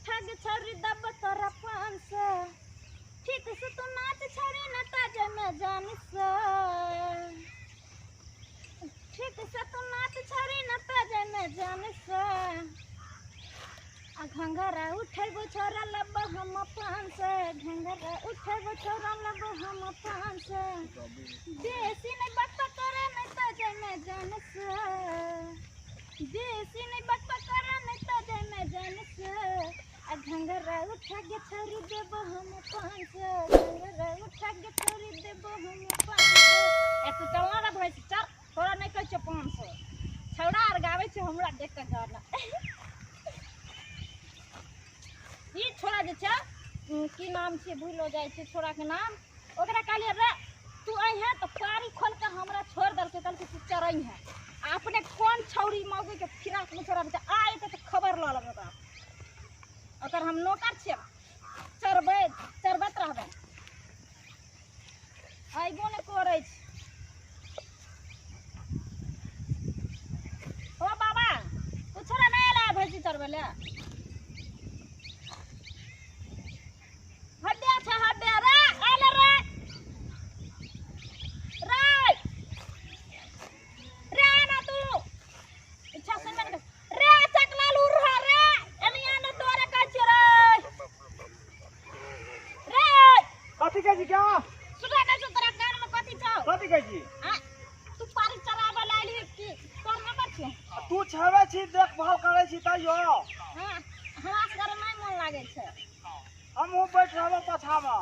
उठा के छौरी दब तोरा पान से ठीक से तू नाच छौरी न ताजे में जान से ठीक से तू नाच छौरी न ताजे में जान से घंघरा उठेबो छोरा लब हम पान से घंघरा उठेबो छोरा लब हम पान से देसी नहीं बकबक करे नहीं ताजे में जान से देसी नहीं बकबक करे नहीं ताजे में जान से घंघरा उठा के छौरी देबो हम पान से घंघरा उठा के छौरी देबो हम पान से एक चलना रे भाई चल तोरा नहीं कहै छ 500 छौड़ा आर गाबै छ हमरा देख के गाना ई छोड़ा जे छ की नाम छै भूलो जाय छै छोड़ा के नाम ओकरा कहलिए रे तू आई है तो पारी खोल के हमरा छोड़ दल के कल के चरई है आपने कौन छौरी मौगी के फिराक में छोड़ा बता आए तो खबर ल लेबे बा अगर हम नौकर छियै चरबैत रहबै आइबो ने करै छै ओ बाबा तू छोड़ा नहीं आला भैंसी चरबै ले हड्डिया छ हड्डिया रे आले रे रे ना तू इच्छा से मैं रे चकला लूर रे एनिया न तोरे का छ रे कथि कहै छी क्या सुबह का तोरा कान में कथि छ कथि कहै छी तू पारी चराबे लाइली की तोर नंबर छ तू छावे छी देखभाल करै छी तइयो हां हमरा घर में मन लागे छै हमहु बैठ रहबो पछावा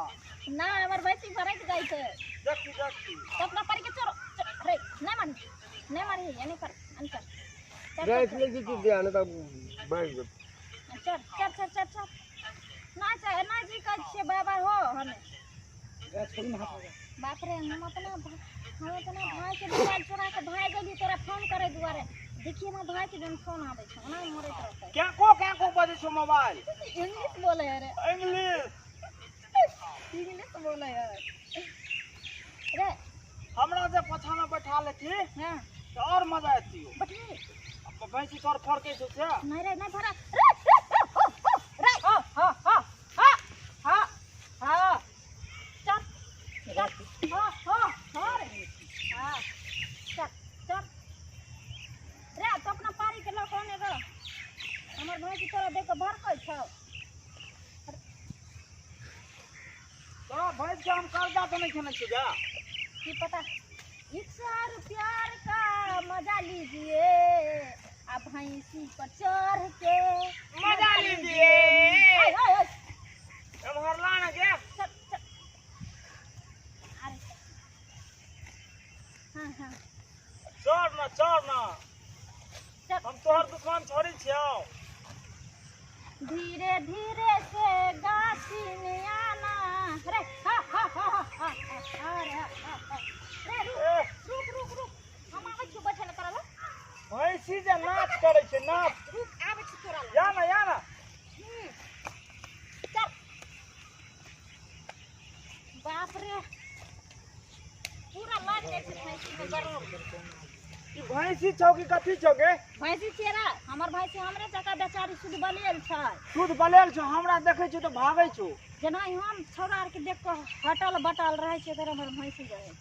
ना हमर भैंसी भरक जाय छै देखी तो अपना पारी के चोर रे नहीं मारी यानी कर अंतर गैस ले जी ध्यान तब बैठ गो चल ना जी का छे बाबा हो हने गैस छोड़ी ना बाप रे हम अपना भाई के मोबाइल चोरा के भाई गेली तोरा फोन करे दुआरे देखिए ना भाई के जन फोन आवे छै ना मरे रहते क्या को बजे छो मोबाइल इंग्लिश बोले रे इंग्लिश बोले रे हमरा जे पछा में बैठा लेती हां तो और मजा आती हो बैठी अब भैंसी तोर फरके छो से नहीं रे नहीं भरा रे हां चल रे तो अपना पारी के लोग होने रे हमर भाई की तरह देख के भर कई छ तो भैंस के हम कर्जा तो नहीं खेने छी जा की पता इक्सार प्यार का मजा लीजिए अब भैंसी पर चढ़ के मजा लीजिए हम हरला ना के हां चढ़ ना हम तोहर दुकान छोड़ी छियो धीरे धीरे से गाछी में आना रे रुक हम आबै छी बैठल करब भैंसी जे नाच करे छै नाच रुक आबै छी तोरा या ना चल बाप रे पूरा लाग जाय छै भैंसी में गरम ई भैंसी चौकी कथि छौगे भैंसी चेरा हमर भैंसी हमरे जका बेचारी शुद्ध बलियल छै दूध बलेल छौ हमरा देखै छी तो भागै छौ जेना हम छोड़ा आर के देख के हटल बटल रहे छै तर हमर भैंसी रहे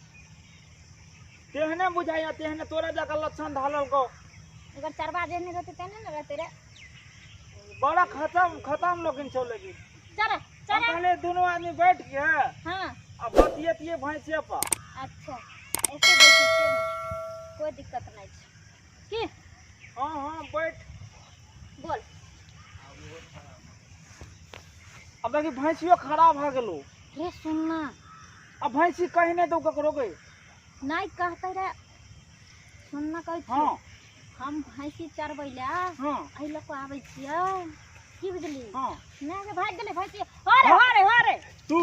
तेहने बुझाइया तेहने तोरे जका लक्षण ढालल को अगर चरबा जेने रहते तेने न रहते रे बड़ा खत्म लोगिन छौ लेकिन चल हम पहले दोनों आदमी बैठ के हां अब बतिये भैंसिया पर अच्छा ऐसे देखिए कोई दिक्कत नहीं है की हां बैठ बोल अब देखी भैंसियो खराब भ गेलो रे सुनना अब भैंसी कहीं नहीं तो ककरो गई नहीं कहते रे सुनना कहै छी हां हम भैंसी चरबै ले हां एहि लोग को आबै छियै की बुझली हां नहीं रे भाग गेले भैंसी अरे तू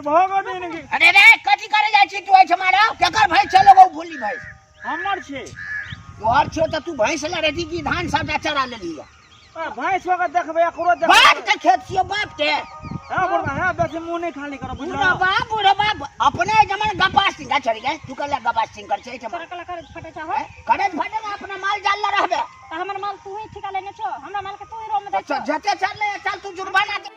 भागो नहीं कि अरे रे कथि करे जाय छी तू ऐछ मारा केकर भैंस चलो गो भूली भैंस हमर छे तोहर छो त तू भैंस ला रेती की धान सब चरा लेली भैंस के देखबे एकरो देख बाप के खेत छियो बाप के हां बोलबा हां बेसी मुंह नहीं खाली करो बुढ़ा बाप अपने जमन गपास सिंह चढ़ गए तू कला गपास सिंह कर छै तोरा कला करे फटे चाहो करे फटे ना अपना माल जाल ला रहबे हमर माल तू ही ठिका लेने छो हमरा माल के तू ही रो में दे अच्छा छो जते चल ले चल तू जुर्माना दे